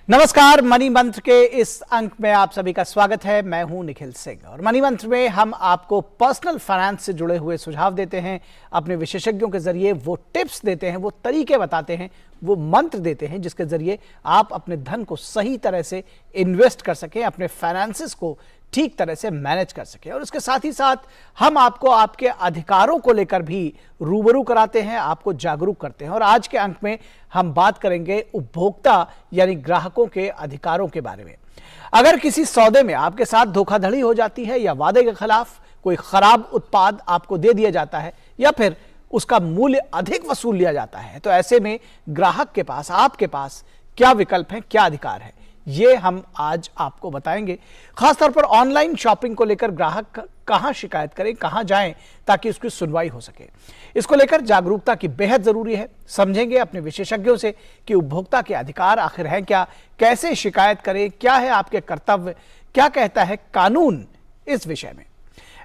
नमस्कार। मनी मंत्र के इस अंक में आप सभी का स्वागत है। मैं हूं निखिल सिंह और मनी मंत्र में हम आपको पर्सनल फाइनेंस से जुड़े हुए सुझाव देते हैं, अपने विशेषज्ञों के जरिए वो टिप्स देते हैं, वो तरीके बताते हैं, वो मंत्र देते हैं जिसके जरिए आप अपने धन को सही तरह से इन्वेस्ट कर सकें, अपने फाइनेंसेस को ठीक तरह से मैनेज कर सके। और उसके साथ ही साथ हम आपको आपके अधिकारों को लेकर भी रूबरू कराते हैं, आपको जागरूक करते हैं। और आज के अंक में हम बात करेंगे उपभोक्ता यानी ग्राहकों के अधिकारों के बारे में। अगर किसी सौदे में आपके साथ धोखाधड़ी हो जाती है या वादे के खिलाफ कोई खराब उत्पाद आपको दे दिया जाता है या फिर उसका मूल्य अधिक वसूल लिया जाता है, तो ऐसे में ग्राहक के पास, आपके पास क्या विकल्प है, क्या अधिकार है, ये हम आज आपको बताएंगे। खासतौर पर ऑनलाइन शॉपिंग को लेकर ग्राहक कहां शिकायत करें, कहां जाएं ताकि उसकी सुनवाई हो सके। इसको लेकर जागरूकता की बेहद जरूरी है। समझेंगे अपने विशेषज्ञों से कि उपभोक्ता के अधिकार आखिर हैं क्या, कैसे शिकायत करें, क्या है आपके कर्तव्य, क्या कहता है कानून इस विषय में।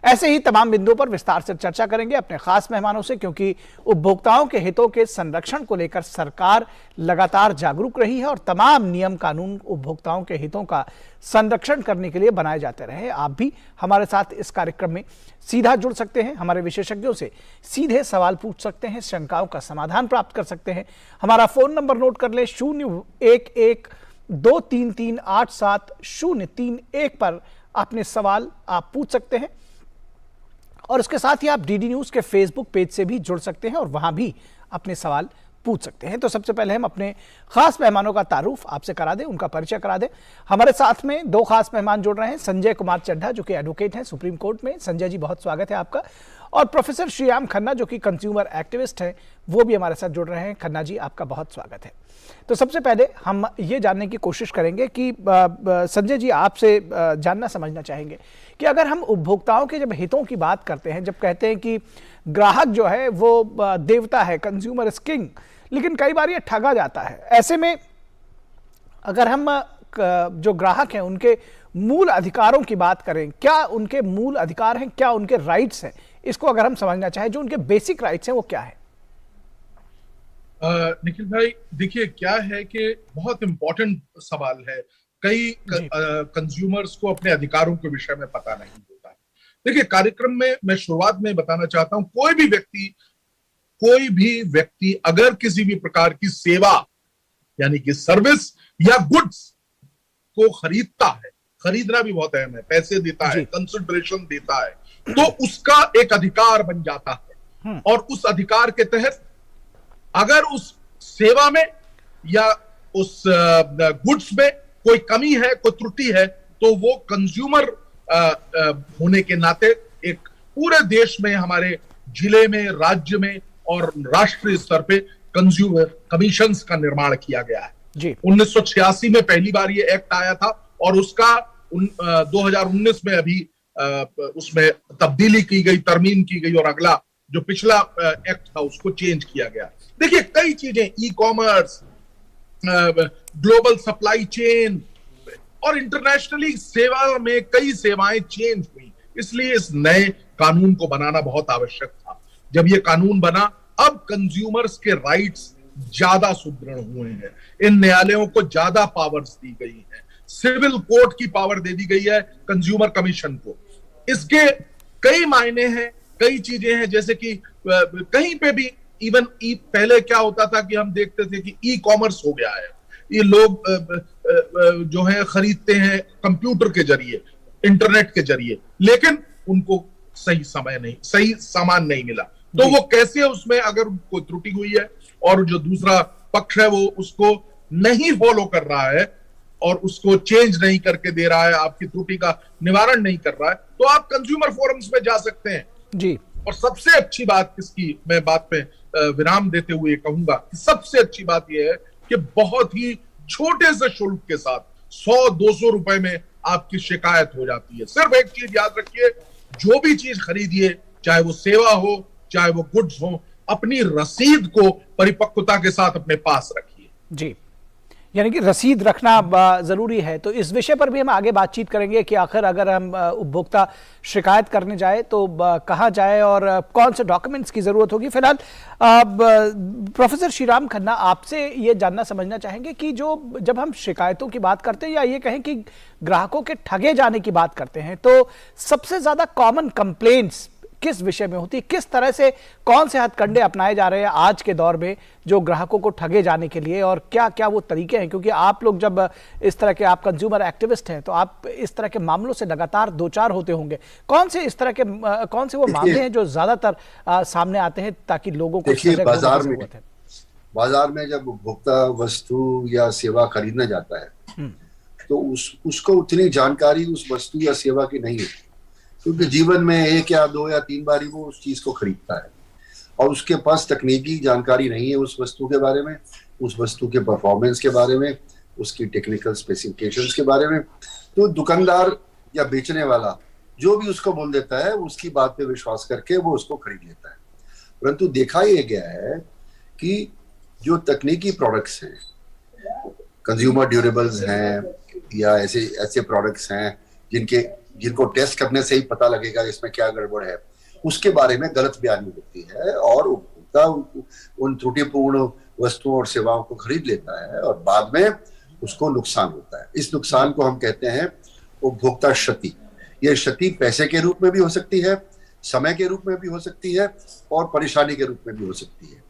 ऐसे ही तमाम बिंदुओं पर विस्तार से चर्चा करेंगे अपने खास मेहमानों से, क्योंकि उपभोक्ताओं के हितों के संरक्षण को लेकर सरकार लगातार जागरूक रही है और तमाम नियम कानून उपभोक्ताओं के हितों का संरक्षण करने के लिए बनाए जाते रहे। आप भी हमारे साथ इस कार्यक्रम में सीधा जुड़ सकते हैं, हमारे विशेषज्ञों से सीधे सवाल पूछ सकते हैं, शंकाओं का समाधान प्राप्त कर सकते हैं। हमारा फोन नंबर नोट कर ले, 0112338701 पर अपने सवाल आप पूछ सकते हैं। और उसके साथ ही आप डीडी न्यूज के फेसबुक पेज से भी जुड़ सकते हैं और वहां भी अपने सवाल पूछ सकते हैं। तो सबसे पहले हम अपने खास मेहमानों का तारुफ आपसे करा दें, उनका परिचय करा दें। हमारे साथ में दो खास मेहमान जुड़ रहे हैं। संजय कुमार चड्ढा जो कि एडवोकेट हैं सुप्रीम कोर्ट में। संजय जी, बहुत स्वागत है आपका। और प्रोफेसर श्रीराम खन्ना जो कि कंज्यूमर एक्टिविस्ट हैं, वो भी हमारे साथ जुड़ रहे हैं। खन्ना जी, आपका बहुत स्वागत है। तो सबसे पहले हम ये जानने की कोशिश करेंगे कि संजय जी, आपसे जानना समझना चाहेंगे कि अगर हम उपभोक्ताओं के जब हितों की बात करते हैं, जब कहते हैं कि ग्राहक जो है वो देवता है, कंज्यूमर इज किंग, लेकिन कई बार ये ठगा जाता है। ऐसे में अगर हम जो ग्राहक हैं उनके मूल अधिकारों की बात करें, क्या उनके मूल अधिकार हैं, क्या उनके राइट्स हैं, इसको अगर हम समझना चाहें, जो उनके बेसिक राइट्स हैं वो क्या है? निखिल भाई, देखिए क्या है कि बहुत इंपॉर्टेंट सवाल है। कई कंज्यूमर्स को अपने अधिकारों के विषय में पता नहीं होता है। देखिए, कार्यक्रम में मैं शुरुआत में बताना चाहता हूं, कोई भी व्यक्ति अगर किसी भी प्रकार की सेवा यानी कि सर्विस या गुड्स को खरीदता है, खरीदना भी बहुत अहम है, पैसे देता है, कंसिडरेशन देता है, तो उसका एक अधिकार बन जाता है। और उस अधिकार के तहत अगर उस सेवा में या उस गुड्स में कोई कमी है, कोई त्रुटि है, तो वो कंज्यूमर होने के नाते एक पूरे देश में, हमारे जिले में, राज्य में और राष्ट्रीय स्तर पे कंज्यूमर कमीशंस का निर्माण किया गया है। 1986 में पहली बार ये एक्ट आया था और उसका 2019 में अभी उसमें तब्दीली की गई, तरमीम की गई और अगला जो पिछला एक्ट था उसको चेंज किया गया। देखिए, कई चीजें, e commerce, global supply chain और इंटरनेशनली सेवा में कई सेवाएं चेंज हुई, इसलिए इस नए कानून को बनाना बहुत आवश्यक था। जब ये कानून बना, अब कंज्यूमर्स के राइट्स ज्यादा सुदृढ़ हुए हैं, इन न्यायालयों को ज्यादा पावर्स दी गई हैं, सिविल कोर्ट की पावर दे दी गई है कंज्यूमर कमीशन को। इसके कई मायने हैं, कई चीजें हैं, जैसे कि कहीं पे भी इवन पहले क्या होता था कि हम देखते थे कि ई कॉमर्स हो गया है, ये लोग जो है खरीदते हैं कंप्यूटर के जरिए, इंटरनेट के जरिए, लेकिन उनको सही सामान नहीं मिला। तो वो कैसे, उसमें अगर कोई त्रुटि हुई है और जो दूसरा पक्ष है वो उसको नहीं फॉलो कर रहा है और उसको चेंज नहीं करके दे रहा है, आपकी त्रुटि का निवारण नहीं कर रहा है, तो आप कंज्यूमर फोरम्स में जा सकते हैं जी। और सबसे अच्छी बात इसकी, मैं बात पे विराम देते हुए कहूंगा कि सबसे अच्छी बात यह है कि बहुत ही छोटे से शुल्क के साथ 100-200 रुपए में आपकी शिकायत हो जाती है। सिर्फ एक चीज याद रखिए, जो भी चीज खरीदिए, चाहे वो सेवा हो, चाहे वो गुड्स हो, अपनी रसीद को परिपक्वता के साथ अपने पास रखिए जी। यानी कि रसीद रखना जरूरी है। तो इस विषय पर भी हम आगे बातचीत करेंगे कि आखिर अगर हम उपभोक्ता शिकायत करने जाए तो कहाँ जाए और कौन से डॉक्यूमेंट्स की जरूरत होगी। फिलहाल प्रोफेसर श्रीराम खन्ना, आपसे ये जानना समझना चाहेंगे कि जब हम शिकायतों की बात करते हैं या ये कहें कि ग्राहकों के ठगे जाने की बात करते हैं, तो सबसे ज्यादा कॉमन कंप्लेंट्स किस विषय में होती है? किस तरह से, कौन से हथकंडे अपनाए जा रहे हैं आज के दौर में जो ग्राहकों को ठगे जाने के लिए, और क्या क्या वो तरीके हैं? क्योंकि आप लोग जब इस तरह के, आप कंज्यूमर एक्टिविस्ट हैं, तो आप इस तरह के मामलों से लगातार दो चार होते होंगे। कौन से इस तरह के कौन से वो मामले हैं जो ज्यादातर सामने आते हैं ताकि लोगों को सजग होने की जरूरत है? बाजार में जब उपभोक्ता वस्तु या सेवा खरीदने जाता है तो उसको उतनी जानकारी उस वस्तु या सेवा की नहीं है, क्योंकि जीवन में 1 या 2 या 3 बार ही वो उस चीज को खरीदता है और उसके पास तकनीकी जानकारी नहीं है उस वस्तु के बारे में, उस वस्तु के परफॉर्मेंस के बारे में, उसकी टेक्निकल स्पेसिफिकेशंस के बारे में। तो दुकानदार या बेचने वाला जो भी उसको बोल देता है उसकी बात पे विश्वास करके वो उसको खरीद लेता है। परंतु देखा यह गया है कि जो तकनीकी प्रोडक्ट्स हैं, कंज्यूमर ड्यूरेबल्स हैं या ऐसे प्रोडक्ट्स हैं जिनको टेस्ट करने से ही पता लगेगा इसमें क्या गड़बड़ है, उसके बारे में गलत बयानी होती है और उपभोक्ता उन त्रुटिपूर्ण वस्तुओं और सेवाओं को खरीद लेता है और बाद में उसको नुकसान होता है। इस नुकसान को हम कहते हैं उपभोक्ता क्षति। यह क्षति पैसे के रूप में भी हो सकती है, समय के रूप में भी हो सकती है और परेशानी के रूप में भी हो सकती है।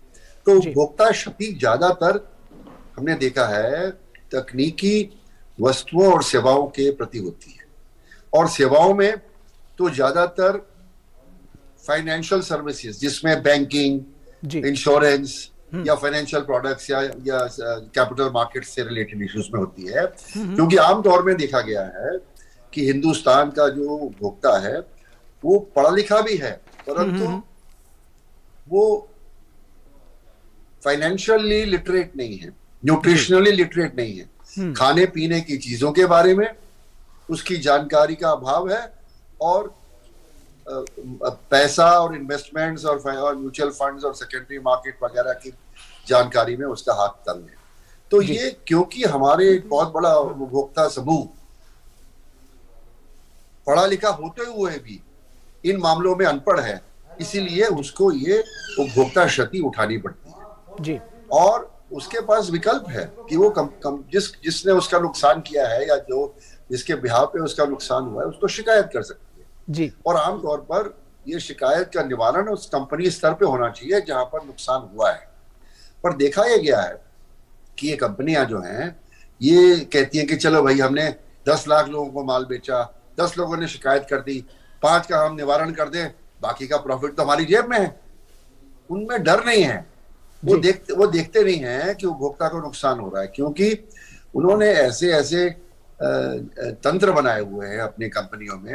तो उपभोक्ता क्षति ज्यादातर हमने देखा है तकनीकी वस्तुओं और सेवाओं के प्रति होती है, और सेवाओं में तो ज्यादातर फाइनेंशियल सर्विसेज जिसमें बैंकिंग, इंश्योरेंस या फाइनेंशियल प्रोडक्ट्स या कैपिटल मार्केट से रिलेटेड इश्यूज में होती है। क्योंकि आमतौर में देखा गया है कि हिंदुस्तान का जो उपभोक्ता है वो पढ़ा लिखा भी है, परंतु वो फाइनेंशियली लिटरेट नहीं है, न्यूट्रिशनली लिटरेट नहीं है। खाने पीने की चीजों के बारे में उसकी जानकारी का अभाव है और पैसा और इन्वेस्टमेंट्स और म्यूचुअल फंड्स और सेकेंडरी मार्केट वगैरह की जानकारी में उसका हाथ तंग है। तो ये क्योंकि हमारे एक बहुत बड़ा उपभोक्ता समूह पढ़ा लिखा होते हुए भी इन मामलों में अनपढ़ है, इसीलिए उसको ये उपभोक्ता क्षति उठानी पड़ती है जी। और उसके पास विकल्प है कि वो जिसने उसका नुकसान किया है या जिसके बिहाव पे उसका नुकसान हुआ है उसको शिकायत कर सकती है जी। और आमतौर पर ये शिकायत का निवारण उस कंपनी स्तर पे होना चाहिए जहां पर नुकसान हुआ है। पर देखा यह गया है कि ये कंपनियां जो हैं ये कहती हैं कि चलो भाई हमने 10 लाख लोगों को माल बेचा, 10 लोगों ने शिकायत कर दी, 5 का हम निवारण कर दें, बाकी का प्रॉफिट तो हमारी जेब में है। उनमें डर नहीं है, वो देखते नहीं है कि उपभोक्ता को नुकसान हो रहा है, क्योंकि उन्होंने ऐसे तंत्र बनाए हुए हैं अपनी कंपनियों में।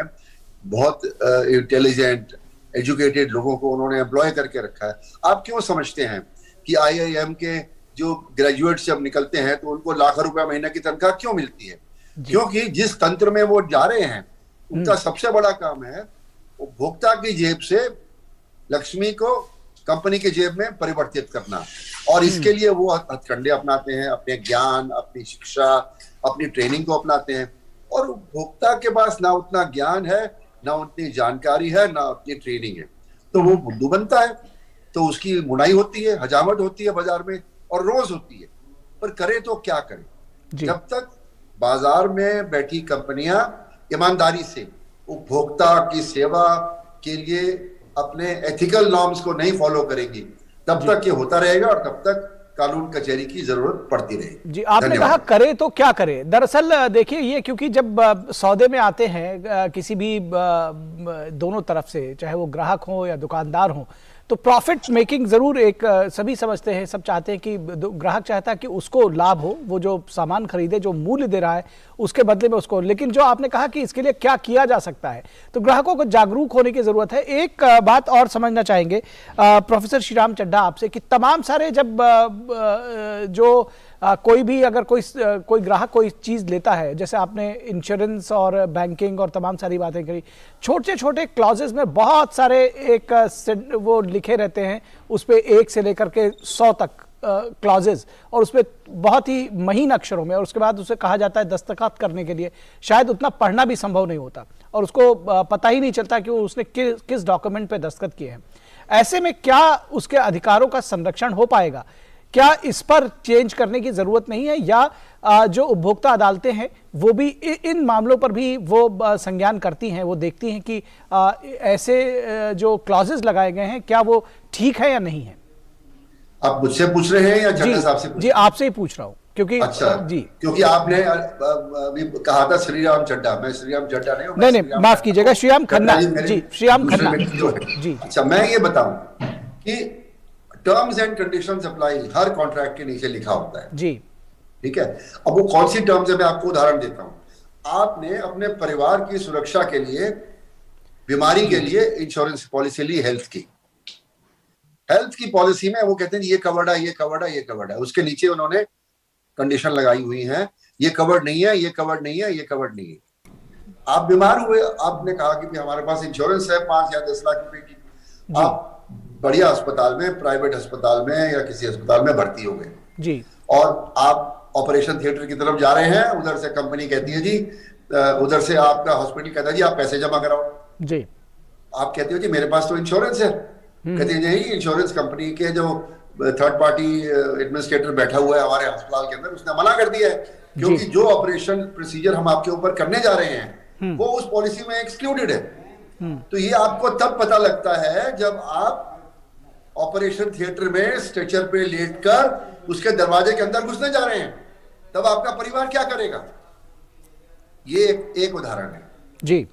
बहुत इंटेलिजेंट एजुकेटेड लोगों को उन्होंने एम्प्लॉय करके रखा है। आप क्यों समझते हैं कि IIM के जो ग्रेजुएट्स जब निकलते हैं तो उनको लाखों रुपए महीने की तनख्वाह क्यों मिलती है? क्योंकि जिस तंत्र में वो जा रहे हैं उनका सबसे बड़ा काम है उपभोक्ता की जेब से लक्ष्मी को कंपनी के जेब में परिवर्तित करना, और इसके लिए वो हथकंडे अपनाते हैं, अपने ज्ञान, अपनी शिक्षा, अपनी ट्रेनिंग को अपनाते हैं। और उपभोक्ता के पास ना उतना ज्ञान है, ना उतनी जानकारी है, ना उतनी ट्रेनिंग है, तो वो बुद्धू बनता है, तो उसकी मुनाई होती है, हजामत होती है बाजार में और रोज होती है। पर करे तो क्या करे? जब तक बाजार में बैठी कंपनियां ईमानदारी से उपभोक्ता की सेवा के लिए अपने एथिकल नॉर्म्स को नहीं फॉलो करेंगी, तब तक ये होता रहेगा और तब तक कानून कचहरी की जरूरत पड़ती रहेगी। जी, आपने कहा करे तो क्या करे। दरअसल देखिए, ये क्योंकि जब सौदे में आते हैं किसी भी दोनों तरफ से, चाहे वो ग्राहक हो या दुकानदार हो, तो प्रॉफिट मेकिंग जरूर एक सभी समझते हैं, सब चाहते हैं कि ग्राहक चाहता है कि उसको लाभ हो, वो जो सामान खरीदे, जो मूल्य दे रहा है उसके बदले में उसको। लेकिन जो आपने कहा कि इसके लिए क्या किया जा सकता है, तो ग्राहकों को जागरूक होने की जरूरत है। एक बात और समझना चाहेंगे प्रोफेसर श्रीराम चड्ढा आपसे कि तमाम सारे जब जो कोई भी अगर कोई ग्राहक कोई चीज लेता है, जैसे आपने इंश्योरेंस और बैंकिंग और तमाम सारी बातें करी, छोटे छोटे क्लॉजेस में बहुत सारे एक वो लिखे रहते हैं, उस पे 1 से लेकर के 100 तक क्लॉजेज और उसमें बहुत ही महीन अक्षरों में, और उसके बाद उसे कहा जाता है दस्तखत करने के लिए, शायद उतना पढ़ना भी संभव नहीं होता और उसको पता ही नहीं चलता कि उसने किस डॉक्यूमेंट पे दस्तखत किए हैं। ऐसे में क्या उसके अधिकारों का संरक्षण हो पाएगा? क्या इस पर चेंज करने की जरूरत नहीं है, या जो उपभोक्ता अदालतें हैं वो भी इन मामलों पर भी वो संज्ञान करती हैं, वो देखती हैं कि ऐसे जो क्लॉजेस लगाए गए हैं क्या वो ठीक है या नहीं है? आप मुझसे पूछ रहे हैं या चड्ढा साहब से? जी आपसे ही पूछ रहा हूँ, क्योंकि अच्छा जी, क्योंकि आपने अभी कहा था श्रीराम चड्ढा, मैं श्रीराम चड्ढा नहीं हूं, नहीं माफ कीजिएगा, श्रीराम खन्ना जी, श्रीराम खन्ना जी। अच्छा, मैं ये बताऊं कि terms and conditions apply her contract के नीचे लिखा होता है जी, ठीक है। अब वो कौन सी टर्म्स है, मैं आपको उदाहरण देता हूं। आपने अपने परिवार की सुरक्षा के लिए, बीमारी के लिए इंश्योरेंस पॉलिसी ली, हेल्थ की पॉलिसी में वो कहते हैं ये कवर्ड है, ये कवर्ड है, ये कवर्ड है। उसके नीचे उन्होंने कंडीशन लगाई हुई है, ये कवर्ड नहीं है, ये कवर्ड नहीं है, ये कवर्ड नहीं है। आप बीमार हुए, आपने कहा कि हमारे पास इंश्योरेंस है 5 या 10 लाख रुपए की, आप बढ़िया अस्पताल में, प्राइवेट अस्पताल में या किसी अस्पताल में भर्ती हो गए जी, और आप ऑपरेशन थिएटर की तरफ जा रहे हैं, उधर से कंपनी कहती है जी, उधर से आपका हॉस्पिटल कहता है जी आप पैसे जमा कराओ जी। आप कहते हो जी मेरे पास तो इंश्योरेंस है, कहते हैं नहीं, इंश्योरेंस कंपनी के जो थर्ड पार्टी एडमिनिस्ट्रेटर बैठा हुआ है हमारे अस्पताल के अंदर, उसने मना कर दिया है क्योंकि जो ऑपरेशन प्रोसीजर हम आपके ऊपर करने जा रहे हैं वो उस पॉलिसी में एक्सक्लूडेड है। तो ये आपको तब पता लगता है जब आप ऑपरेशन थिएटर में स्ट्रेचर पे लेटकर उसके दरवाजे के अंदर घुसने जा रहे हैं, तब आपका परिवार क्या करेगा? ये एक उदाहरण है जी।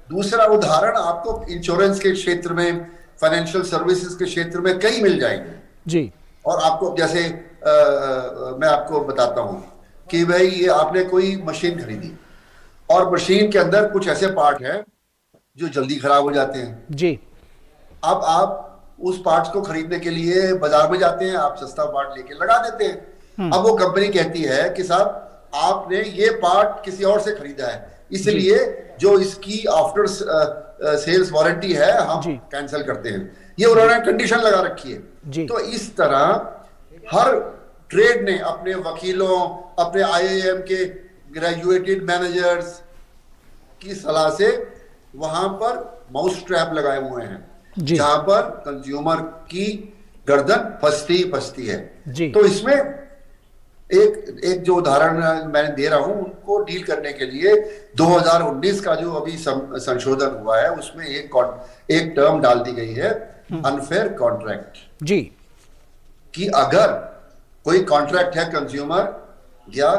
दूसरा उदाहरण आपको इंश्योरेंस के क्षेत्र में, फाइनेंशियल सर्विसेज के क्षेत्र में कई मिल जाएंगे जी। और आपको जैसे मैं आपको बताता हूं कि भाई ये आपने कोई मशीन खरीदी और मशीन के अंदर कुछ ऐसे पार्ट हैं जो जल्दी खराब हो जाते हैं जी। अब आप उस पार्ट्स को खरीदने के लिए बाजार में जाते हैं, आप सस्ता पार्ट लेके लगा देते हैं। अब वो कंपनी कहती है कि साहब आपने ये पार्ट किसी और से खरीदा है, इसलिए जो इसकी आफ्टर सेल्स वारंटी है हम कैंसिल करते हैं। ये उन्होंने कंडीशन लगा रखी है। तो इस तरह हर ट्रेड ने अपने वकीलों, अपने आईआईएम के ग्रेजुएटेड मैनेजर्स की सलाह से वहां पर माउस ट्रैप लगाए हुए हैं जहां पर कंज्यूमर की गर्दन फंसती है जी। तो इसमें एक जो उदाहरण मैंने दे रहा हूं उनको डील करने के लिए 2019 का जो अभी संशोधन हुआ है उसमें एक टर्म डाल दी गई है, अनफेयर कॉन्ट्रैक्ट जी, कि अगर कोई कॉन्ट्रैक्ट है कंज्यूमर या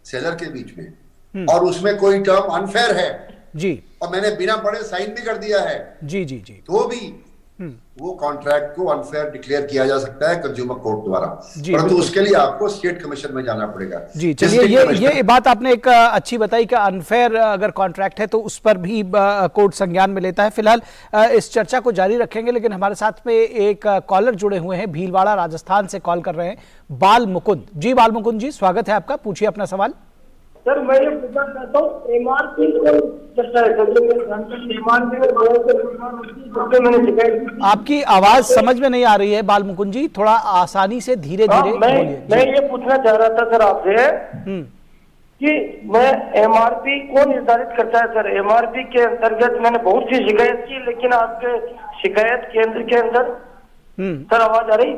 सेलर के बीच में और उसमें कोई टर्म अनफेयर है जी और मैंने बिना पढ़े साइन भी कर दिया है जी जी जी, तो भी वो कॉन्ट्रैक्ट को अनफेयर डिक्लेयर किया जा सकता है कंज्यूमर कोर्ट द्वारा, परंतु उसके लिए आपको स्टेट कमीशन में जाना पड़ेगा जी। चलिए ये बात आपने एक अच्छी बताई कि अनफेयर अगर कॉन्ट्रैक्ट है तो उस पर भी कोर्ट संज्ञान में लेता है। फिलहाल इस चर्चा को जारी रखेंगे, लेकिन हमारे साथ में एक कॉलर जुड़े हुए हैं, भीलवाड़ा राजस्थान से कॉल कर रहे हैं, बाल मुकुंद जी। बाल मुकुंद जी स्वागत है आपका, पूछिए अपना सवाल। सर मैं ये पूछना चाहता हूँ एमआरपी आपकी आवाज समझ में नहीं आ रही है बाल मुकुंद जी, थोड़ा आसानी से धीरे धीरे बोलिए। मैं ये पूछना चाह रहा था सर आपसे कि मैं एमआरपी कौन निर्धारित करता है सर? एमआरपी के अंतर्गत मैंने बहुत सी शिकायत की, लेकिन आपके शिकायत केंद्र के अंदर सर आवाज आ रही?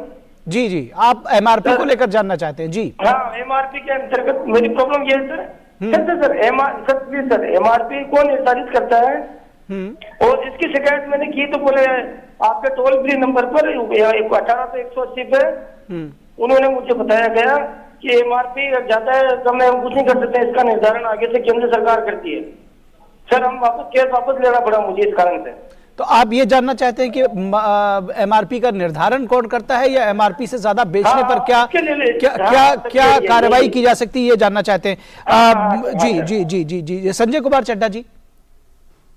जी जी, आप एमआरपी को लेकर जानना चाहते हैं जी? हाँ, एमआरपी के अंतर्गत मेरी प्रॉब्लम ये है सर एमआरपी कौन निर्धारित करता है? और इसकी शिकायत मैंने की तो बोले आपके टोल फ्री नंबर पर 1800-180 पे उन्होंने मुझे बताया गया कि एमआरपी ज्यादा है तो हम कुछ नहीं कर सकते, इसका निर्धारण आगे से केंद्र सरकार करती है। सर हम केस वापस लेना पड़ा मुझे इस कारण से। तो आप ये जानना चाहते हैं कि एमआरपी का निर्धारण कौन करता है या एमआरपी से ज्यादा बेचने पर क्या कार्रवाई की जा सकती है, ये जानना चाहते हैं? जी जी जी जी जी संजय कुमार चड्ढा जी,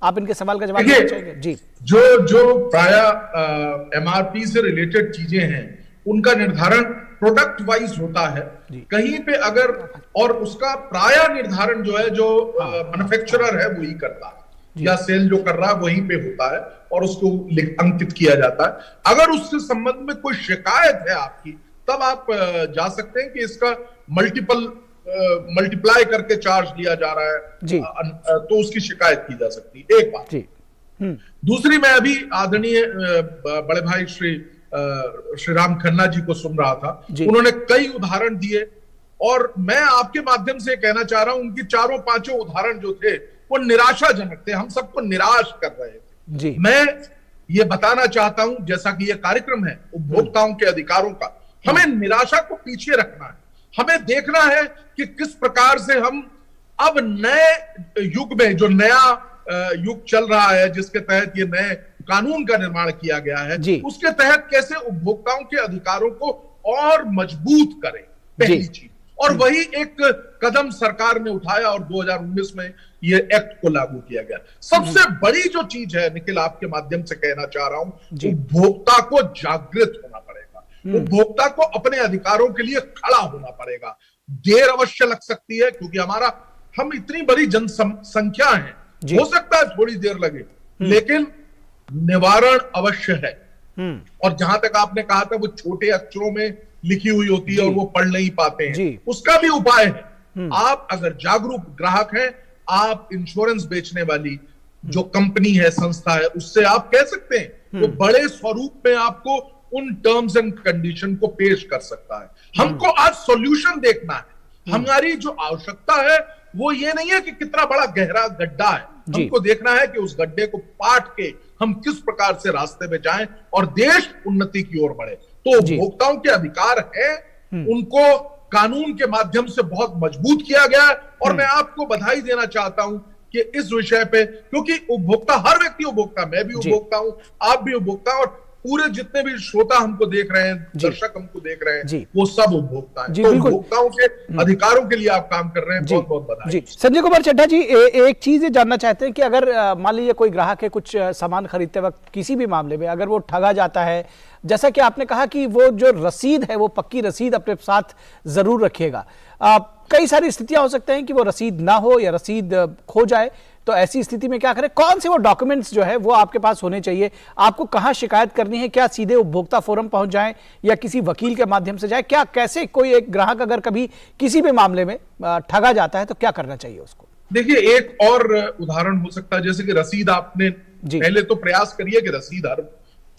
आप इनके सवाल का जवाब देना चाहेंगे जी? जो प्राय एमआरपी से रिलेटेड चीजें हैं उनका निर्धारण प्रोडक्ट वाइज होता है कहीं पे, अगर और उसका प्राय निर्धारण जो है जो मैन्युफैक्चरर है वही करता है या सेल जो कर रहा है वहीं पे होता है और उसको अंकित किया जाता है। अगर उससे संबंध में कोई शिकायत है आपकी तब आप जा सकते हैं कि इसका मल्टीप्लाई करके चार्ज लिया जा रहा है जी। तो उसकी शिकायत की जा सकती है। एक बात। जी। दूसरी, मैं अभी आदरणीय बड़े भाई श्री राम खन्ना जी को सुन रहा था, उन्होंने कई उदाहरण दिए और मैं आपके माध्यम से कहना चाह रहा हूं उनकी चारों पांचों उदाहरण जो थे वो निराशाजनक थे, हम सबको निराश कर रहे थे जी। मैं ये बताना चाहता हूं, जैसा कि ये कार्यक्रम है उपभोक्ताओं के अधिकारों का, हमें निराशा को पीछे रखना है। हमें देखना है कि किस प्रकार से हम अब नए युग में, जो नया युग चल रहा है जिसके तहत ये नए कानून का निर्माण किया गया है, उसके तहत कैसे उपभोक्ताओं के अधिकारों को और मजबूत करें, पहली चीज। और वही एक कदम सरकार ने उठाया और 2019 में ये एक्ट को लागू किया गया। सबसे बड़ी जो चीज है निखिल, आपके माध्यम से कहना चाह रहा हूं, उपभोक्ता को जागृत होना पड़ेगा, उपभोक्ता को अपने अधिकारों के लिए खड़ा होना पड़ेगा। देर अवश्य लग सकती है क्योंकि हम इतनी बड़ी जनसंख्या है, हो सकता है थोड़ी देर लगे, लेकिन निवारण अवश्य है। और जहां तक आपने कहा था वो छोटे अक्षरों में लिखी हुई होती है और वो पढ़ नहीं पाते हैं, उसका भी उपाय है। आप अगर जागरूक ग्राहक हैं, आप इंश्योरेंस बेचने वाली जो कंपनी है, संस्था है, उससे आप कह सकते हैं वो बड़े स्वरूप में आपको उन टर्म्स एंड कंडीशन को पेश कर सकता है। हमको आज सॉल्यूशन देखना है। हमारी जो आवश्यकता है वो ये नहीं है कि कितना बड़ा गहरा गड्ढा है, हमको देखना है कि उस गड्ढे को पाट के हम किस प्रकार से रास्ते में जाएं और देश उन्नति की ओर बढ़े। तो उपभोक्ताओं के अधिकार है, उनको कानून के माध्यम से बहुत मजबूत किया गया है। और मैं आपको बधाई देना चाहता हूं कि इस विषय पे, क्योंकि उपभोक्ता, हर व्यक्ति उपभोक्ता, मैं भी उपभोक्ता हूं, आप भी उपभोक्ता, और पूरे जितने भी श्रोता हमको देख रहे हैं, दर्शक हमको देख रहे हैं, वो सब उपभोक्ता हैं। तो उपभोक्ताओं के अधिकारों के लिए आप काम कर रहे हैं, बहुत बहुत बधाई। संजय कुमार चड्ढा जी, एक चीज ये जानना चाहते हैं कि अगर मान लीजिए कोई ग्राहक है, कुछ सामान खरीदते वक्त किसी भी मामले में अगर वो ठगा जाता है, जैसा कि आपने कहा कि वो जो रसीद है वो पक्की रसीद अपने साथ जरूर रखिएगा। कई सारी स्थितियां हो सकते हैं कि वो रसीद ना हो या रसीद खो जाए, तो ऐसी स्थिति में क्या करें? कौन से वो डॉक्यूमेंट्स जो है वो आपके पास होने चाहिए? आपको कहां शिकायत करनी है? क्या सीधे उपभोक्ता फोरम पहुंच जाएं या किसी वकील के माध्यम से जाए? क्या, कैसे कोई एक ग्राहक अगर कभी किसी भी मामले में ठगा जाता है तो क्या करना चाहिए उसको? देखिए, एक और उदाहरण हो सकता है, जैसे कि रसीद आपने पहले तो प्रयास करिए कि रसीद हर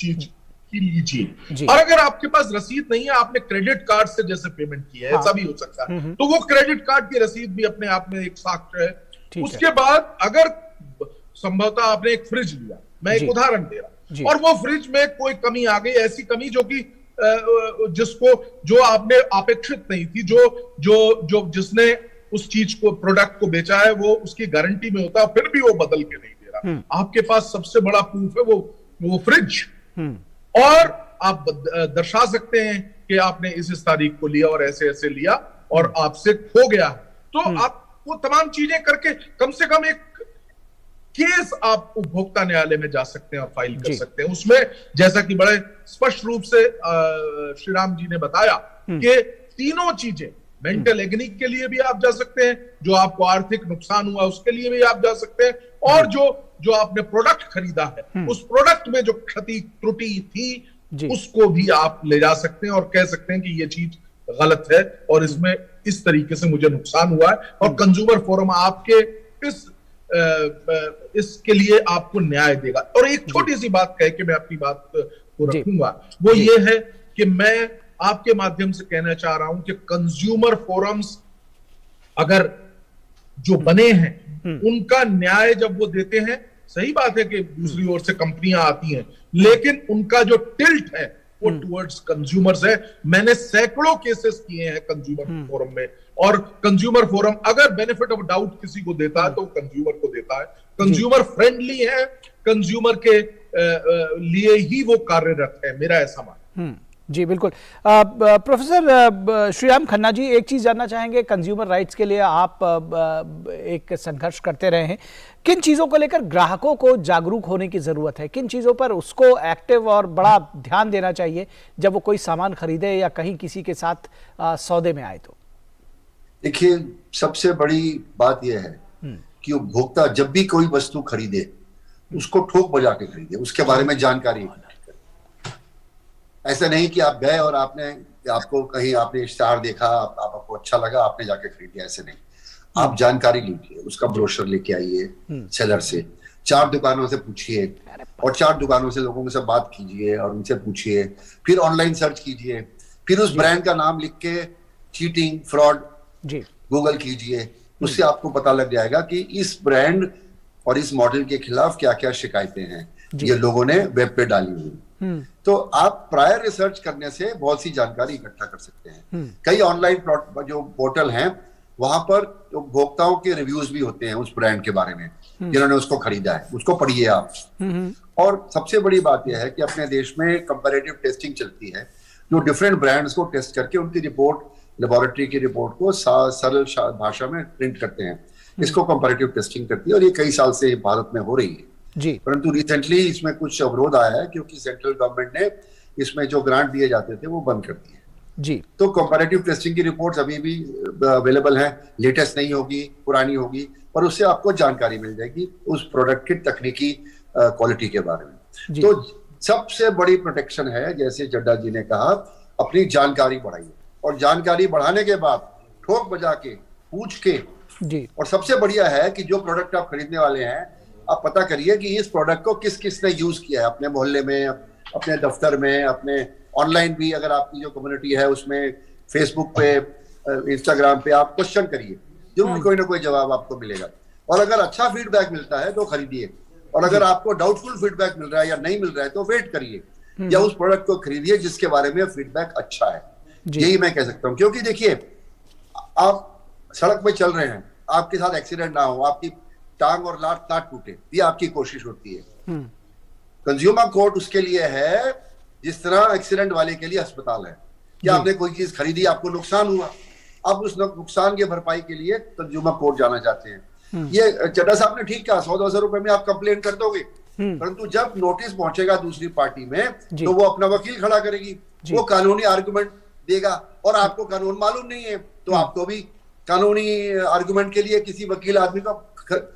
चीज की लीजिए, और अगर आपके पास रसीद नहीं है, आपने क्रेडिट कार्ड से जैसे पेमेंट की है, ऐसा भी हो सकता है, तो वो क्रेडिट कार्ड की रसीद भी अपने आप में एक साक्ष्य है। उसके बाद अगर संभवतः आपने एक फ्रिज लिया, मैं एक उदाहरण दे रहा, और वो फ्रिज में कोई कमी आ गई, ऐसी कमी जो कि जो आपने अपेक्षित नहीं थी, जो जिसने उस चीज को, प्रोडक्ट को बेचा है, वो उसकी गारंटी में होता है, फिर भी वो बदल के नहीं दे रहा। आपके पास सबसे बड़ा प्रूफ है वो फ्रिज, और आप दर्शा सकते हैं कि आपने इस तारीख को लिया और ऐसे ऐसे लिया और आपसे खो गया। तो आप वो तमाम चीजें करके कम से कम एक केस आप उपभोक्ता न्यायालय में जा सकते हैं और फाइल कर सकते हैं। उसमें जैसा कि बड़े स्पष्ट रूप से श्री राम जी ने बताया कि तीनों चीजें, मेंटल एग्नी के लिए भी आप जा सकते हैं, जो आपको आर्थिक नुकसान हुआ उसके लिए भी आप जा सकते हैं, और जो आपने प्रोडक्ट खरीदा है उस प्रोडक्ट में जो क्षति त्रुटि थी उसको भी आप ले जा सकते हैं और कह सकते हैं कि ये चीज गलत है और इसमें इस तरीके से मुझे नुकसान हुआ है, और कंज्यूमर फोरम आपके इसके लिए आपको न्याय देगा। और एक छोटी सी बात कह के मैं अपनी बात को रखूंगा, वो ये है कि मैं आपके माध्यम से कहना चाह रहा हूं कि कंज्यूमर फोरम्स अगर जो बने हैं उनका न्याय जब वो देते हैं, सही बात है कि दूसरी ओर से कंपनियां आती हैं, लेकिन उनका जो टिल्ट है वो टुवर्ड्स कंज्यूमर्स है। मैंने सैकड़ों केसेस किए हैं कंज्यूमर फोरम में, और कंज्यूमर फोरम अगर बेनिफिट ऑफ डाउट किसी को देता है तो कंज्यूमर को देता है। कंज्यूमर फ्रेंडली है, कंज्यूमर के लिए ही वो कार्यरत है, मेरा ऐसा मानना। जी बिल्कुल। प्रोफेसर श्रीराम खन्ना जी, एक चीज जानना चाहेंगे, कंज्यूमर राइट्स के लिए आप एक संघर्ष करते रहे हैं, किन चीजों को लेकर ग्राहकों को जागरूक होने की जरूरत है? किन चीजों पर उसको एक्टिव और बड़ा ध्यान देना चाहिए जब वो कोई सामान खरीदे या कहीं किसी के साथ सौदे में आए? तो देखिए, सबसे बड़ी बात यह है कि उपभोक्ता जब भी कोई वस्तु खरीदे उसको ठोक बजा के खरीदे, उसके बारे में जानकारी। ऐसा नहीं कि आप गए और आपने आपको कहीं आपने स्टार देखा, आपको अच्छा लगा, आपने जाके खरीद लिया, ऐसे नहीं। आप जानकारी लीजिए, उसका ब्रोशर लेके आइए सेलर से, 4 दुकानों से पूछिए और 4 दुकानों से लोगों से बात कीजिए और उनसे पूछिए, फिर ऑनलाइन सर्च कीजिए, फिर उस ब्रांड का नाम लिख के चीटिंग, फ्रॉड गूगल कीजिए, उससे आपको पता लग जाएगा कि इस ब्रांड और इस मॉडल के खिलाफ क्या क्या शिकायतें हैं ये लोगों ने वेब पे डाली हुई। तो आप प्रायर रिसर्च करने से बहुत सी जानकारी इकट्ठा कर सकते हैं। कई ऑनलाइन जो पोर्टल हैं वहां पर उपभोक्ताओं के रिव्यूज भी होते हैं उस ब्रांड के बारे में, जिन्होंने उसको खरीदा है, उसको पढ़िए आप। और सबसे बड़ी बात यह है कि अपने देश में कंपैरेटिव टेस्टिंग चलती है, जो डिफरेंट ब्रांड्स को टेस्ट करके उनकी रिपोर्ट, लेबोरेटरी की रिपोर्ट को सरल भाषा में प्रिंट करते हैं। इसको कंपैरेटिव टेस्टिंग करती है और ये कई साल से भारत में हो रही है जी। परंतु रिसेंटली इसमें कुछ अवरोध आया है क्योंकि सेंट्रल गवर्नमेंट ने इसमें जो ग्रांट दिए जाते थे वो बंद कर दिए जी। तो कंपैरेटिव टेस्टिंग की रिपोर्ट्स अभी भी अवेलेबल हैं, लेटेस्ट नहीं होगी, पुरानी होगी, पर उससे आपको जानकारी मिल जाएगी उस प्रोडक्ट की तकनीकी क्वालिटी के बारे में। तो सबसे बड़ी प्रोटेक्शन है, जैसे चड्डा जी ने कहा, अपनी जानकारी बढ़ाइए और जानकारी बढ़ाने के बाद ठोक बजा के पूछ के जी। और सबसे बढ़िया है कि जो प्रोडक्ट आप खरीदने वाले हैं आप पता करिए कि इस प्रोडक्ट को किस किस ने यूज किया है, अपने मोहल्ले में, अपने दफ्तर में, अपने ऑनलाइन भी अगर आपकी जो कम्युनिटी है उसमें, फेसबुक पे, इंस्टाग्राम पे आप क्वेश्चन करिए, जरूर कोई ना कोई जवाब आपको मिलेगा। और अगर अच्छा फीडबैक मिलता है तो खरीदिए, और अगर आपको डाउटफुल फीडबैक मिल रहा है या नहीं मिल रहा है तो वेट करिए या उस प्रोडक्ट को खरीदिए जिसके बारे में फीडबैक अच्छा है। यही मैं कह सकता हूँ, क्योंकि देखिए आप सड़क पे चल रहे हैं, आपके साथ एक्सीडेंट ना हो, आपकी टांग और लात ना टूटे, ये आपकी कोशिश होती है। कंज्यूमर कोर्ट उसके लिए है जिस तरह एक्सीडेंट वाले के लिए अस्पताल है कि आपने कोई चीज खरीदी, आपको नुकसान हुआ, अब उस नुकसान की भरपाई के लिए कंज्यूमर कोर्ट जाना चाहते हैं। ये चड्डा साहब ने ठीक कहा, 100-200 रुपए में आप कंप्लेंट कर दोगे, परंतु जब नोटिस पहुंचेगा दूसरी पार्टी में तो वो अपना वकील खड़ा करेगी, वो कानूनी आर्गुमेंट देगा, और आपको कानून मालूम नहीं है तो आपको भी कानूनी आर्गुमेंट के लिए किसी वकील आदमी का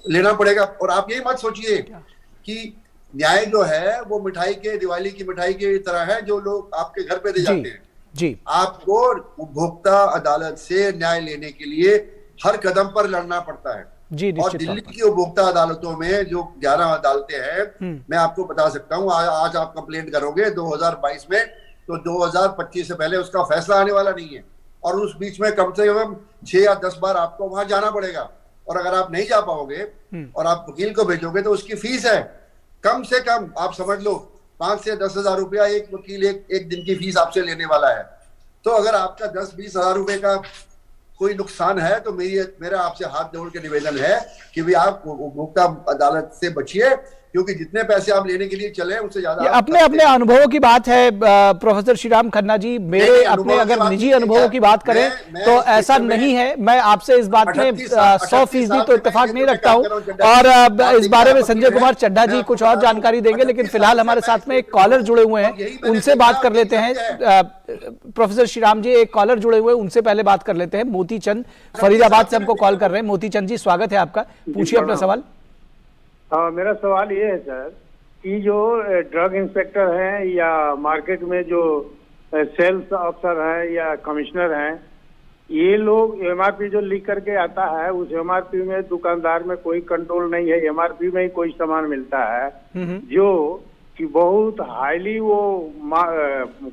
लेना पड़ेगा। और आप यही मत सोचिए कि न्याय जो है वो मिठाई के, दिवाली की मिठाई की तरह है जो लोग आपके घर पे दे जाते हैं जी। आपको उपभोक्ता अदालत से न्याय लेने के लिए हर कदम पर लड़ना पड़ता है जी। और दिल्ली की उपभोक्ता अदालतों में जो 11 अदालतें हैं, मैं आपको बता सकता हूँ, आज आप कंप्लेंट करोगे 2022 में तो 2025 से पहले उसका फैसला आने वाला नहीं है, और उस बीच में कम से कम 6 या 10 बार आपको वहां जाना पड़ेगा। और अगर आप नहीं जा पाओगे और आप वकील को भेजोगे तो उसकी फीस है कम से कम, आप समझ लो 5 से 10 हजार रुपया एक वकील एक दिन की फीस आपसे लेने वाला है। तो अगर आपका 10-20 हजार रुपए का कोई नुकसान है तो मेरा आपसे हाथ जोड़ के निवेदन है कि भी आप उपभोक्ता अदालत से बचिए, क्योंकि जितने पैसे आप लेने के लिए चले उससे ज्यादा अपने अपने अनुभवों की बात है। प्रोफेसर श्रीराम खन्ना जी, मेरे अपने अगर निजी अनुभवों की बात करें तो ऐसा नहीं है। मैं आपसे इस बात में 100% तो इत्तेफाक नहीं रखता हूं, और इस बारे में संजय कुमार चड्ढा जी कुछ और जानकारी देंगे, लेकिन फिलहाल हमारे साथ में एक कॉलर जुड़े हुए हैं, उनसे बात कर लेते हैं। प्रोफेसर श्रीराम जी, एक कॉलर जुड़े हुए हैं, उनसे पहले बात कर लेते हैं। मोती चंद फरीदाबाद से हमको कॉल कर रहे हैं। मोती चंद जी, स्वागत है आपका, पूछिए अपना सवाल। हाँ, मेरा सवाल ये है सर कि जो ड्रग इंस्पेक्टर हैं या मार्केट में जो सेल्स अफसर हैं या कमिश्नर हैं, ये लोग एमआरपी जो लिख करके आता है उस एमआरपी में दुकानदार में कोई कंट्रोल नहीं है, एमआरपी में ही कोई सामान मिलता है जो कि बहुत हाईली वो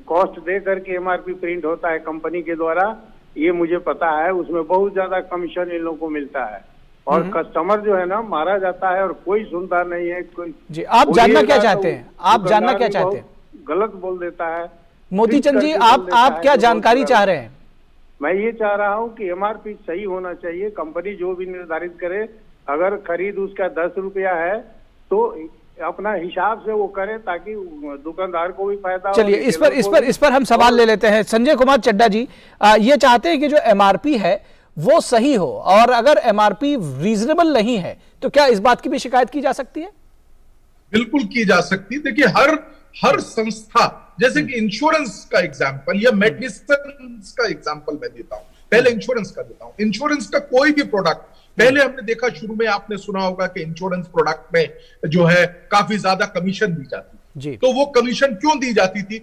कॉस्ट दे करके एमआरपी प्रिंट होता है कंपनी के द्वारा, ये मुझे पता है। उसमें बहुत ज्यादा कमीशन इन लोगों को मिलता है और कस्टमर जो है ना मारा जाता है और कोई सुनता नहीं है। कोई जी, आप जानना क्या चाहते हैं? आप जानना क्या चाहते हैं? गलत बोल देता है। मोती चंद जी, आप क्या जानकारी चाह रहे हैं? मैं ये चाह रहा हूँ कि एमआरपी सही होना चाहिए, कंपनी जो भी निर्धारित करे, अगर खरीद उसका 10 रुपया है तो अपना हिसाब से वो करे ताकि दुकानदार को भी फायदा हो। चलिए इस पर हम सवाल ले लेते हैं। संजय कुमार चड्ढा जी ये चाहते हैं कि जो एमआरपी है वो सही हो, और अगर एमआरपी रीजनेबल नहीं है तो क्या इस बात की भी शिकायत की जा सकती है? बिल्कुल की जा सकती है। देखिए हर संस्था, जैसे कि इंश्योरेंस का एग्जांपल या मेडिसिन का एग्जांपल मैं देता हूं, पहले इंश्योरेंस का देता हूं। इंश्योरेंस का कोई भी प्रोडक्ट, पहले हमने देखा, शुरू में आपने सुना होगा कि इंश्योरेंस प्रोडक्ट में जो है काफी ज्यादा कमीशन दी जाती थी। तो वो कमीशन क्यों दी जाती थी?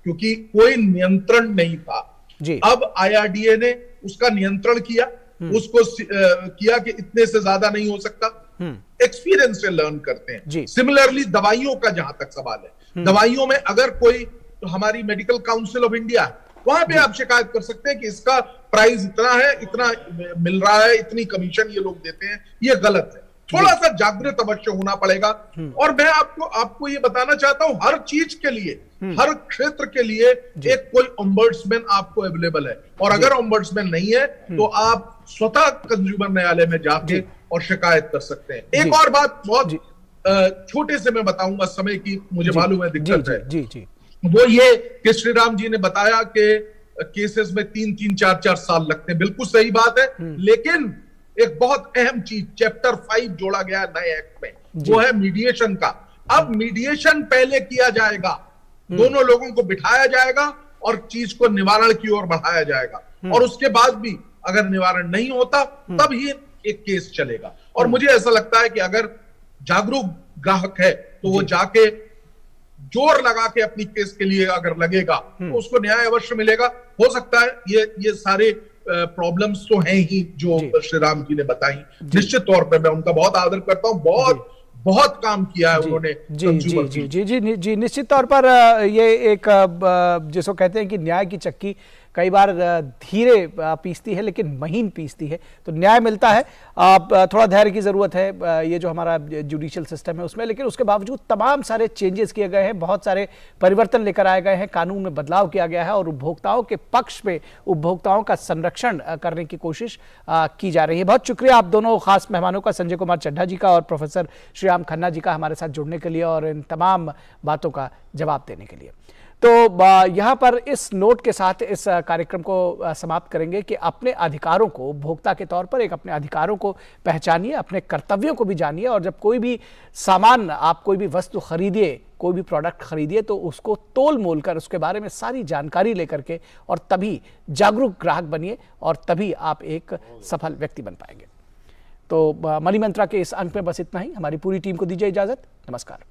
क्योंकि कोई नियंत्रण नहीं था। जी। अब IRDA ने उसका नियंत्रण किया, उसको किया कि इतने से ज्यादा नहीं हो सकता। एक्सपीरियंस से लर्न करते हैं। सिमिलरली दवाइयों का जहां तक सवाल है, दवाइयों में अगर कोई, तो हमारी मेडिकल काउंसिल ऑफ इंडिया है, वहां पे आप शिकायत कर सकते हैं कि इसका प्राइस इतना है, इतना मिल रहा है, इतनी कमीशन ये लोग देते हैं, ये गलत है। थोड़ा सा जागृत अवश्य होना पड़ेगा। और मैं आपको ये बताना चाहता हूं, हर चीज के लिए, हर क्षेत्र के लिए एक कोई ओम्बड्समैन आपको अवेलेबल है। और अगर ओम्बड्समैन नहीं है तो आप स्वतः कंज्यूमर न्यायालय में जाके और शिकायत कर सकते हैं। एक और बात बहुत छोटे से मैं बताऊंगा, समय की मुझे मालूम है दिक्कत है, वो ये कि श्री राम जी ने बताया कि केसेस में 3-3, 4-4 साल लगते हैं। बिल्कुल सही बात है, लेकिन एक बहुत अहम चीज चैप्टर 5 जोड़ा गया नए एक्ट में, वो है मीडिएशन का। अब मीडिएशन पहले किया जाएगा, दोनों लोगों को बिठाया जाएगा और चीज को निवारण की ओर बढ़ाया जाएगा, और उसके बाद भी अगर निवारण नहीं होता तब ही एक केस चलेगा। और मुझे ऐसा लगता है कि अगर जागरूक ग्राहक है तो वो जाके जोर लगा के अपनी केस के लिए अगर लगेगा तो उसको न्याय अवश्य मिलेगा। हो सकता है ये सारे प्रॉब्लम्स तो हैं ही जो श्री राम जी ने बताई। निश्चित तौर पर मैं उनका बहुत आदर करता हूं, बहुत काम किया है उन्होंने। जी, निश्चित तौर पर ये एक जिसको कहते हैं कि न्याय की चक्की कई बार धीरे पीसती है लेकिन महीन पीसती है, तो न्याय मिलता है। थोड़ा धैर्य की ज़रूरत है ये जो हमारा जुडिशियल सिस्टम है उसमें, लेकिन उसके बावजूद तमाम सारे चेंजेस किए गए हैं, बहुत सारे परिवर्तन लेकर आए गए हैं, कानून में बदलाव किया गया है और उपभोक्ताओं के पक्ष में उपभोक्ताओं का संरक्षण करने की कोशिश की जा रही है। बहुत शुक्रिया आप दोनों खास मेहमानों का, संजय कुमार चड्ढा जी का और प्रोफेसर श्रीराम खन्ना जी का, हमारे साथ जुड़ने के लिए और इन तमाम बातों का जवाब देने के लिए। तो यहाँ पर इस नोट के साथ इस कार्यक्रम को समाप्त करेंगे कि अपने अधिकारों को, उपभोक्ता के तौर पर एक अपने अधिकारों को पहचानिए, अपने कर्तव्यों को भी जानिए, और जब कोई भी सामान, आप कोई भी वस्तु खरीदिए, कोई भी प्रोडक्ट खरीदिए तो उसको तोल मोल कर उसके बारे में सारी जानकारी लेकर के और तभी जागरूक ग्राहक बनिए और तभी आप एक सफल व्यक्ति बन पाएंगे। तो मनी मंत्रा के इस अंक में बस इतना ही। हमारी पूरी टीम को दीजिए इजाजत। नमस्कार।